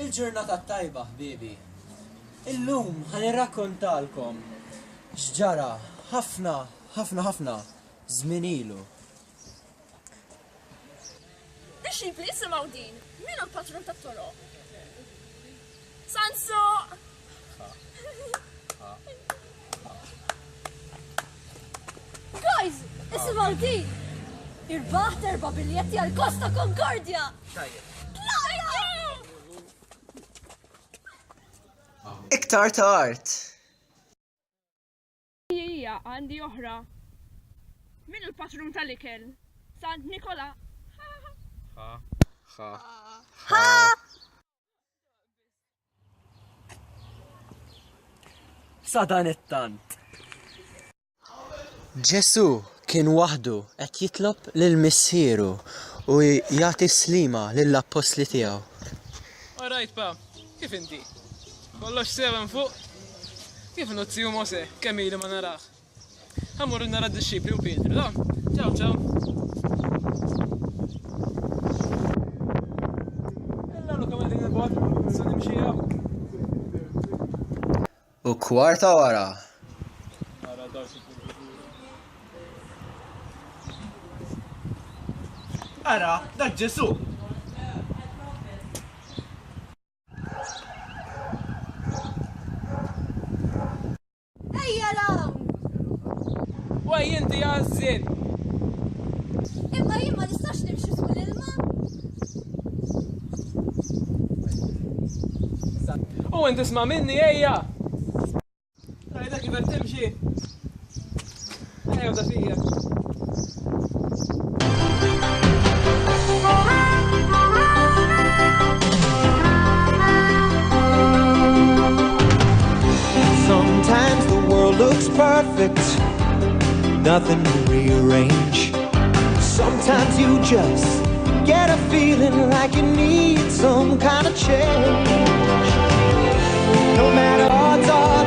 Il-ġurnata tajba, ħbibi. Illum ħanirrakkontalkom x'ġara ħafna żmien ilu. Ix-xibli isimgħu din. Min hu l-patron tat-toroq? Sanso! Guys, isimgħu din! Irbaħt 4 biljetti għal Costa Concordia! Iktar tard. Hija għandi oħra. Min il-patron tal-ikel? Sant Nikola. Sa dan it-tant. Ġesu kien waħdu qed jitlob lil missieru u jagħti slima lill-apostli tiegħu. Alright pa, kif inti? Kollox seven fuq? Kif nozziju Mose, kemm ili ma narax? Ħammurru nara d-disċipli u Pietru, da? Ciao, ciao. Illa lu kamal din il-bot, sa nimxija. U kwarta wara. Ara, dak Ġesu. Ejja rawn! Waj inti għazzin! Imma jien ma nistax nimxi fuq l-ilma. U inti isma' minni ejja! Rajda kif qed timxi? Ejja da fija. Sometimes the world looks perfect, nothing to rearrange. Sometimes you just get a feeling like you need some kind of change. No matter odds are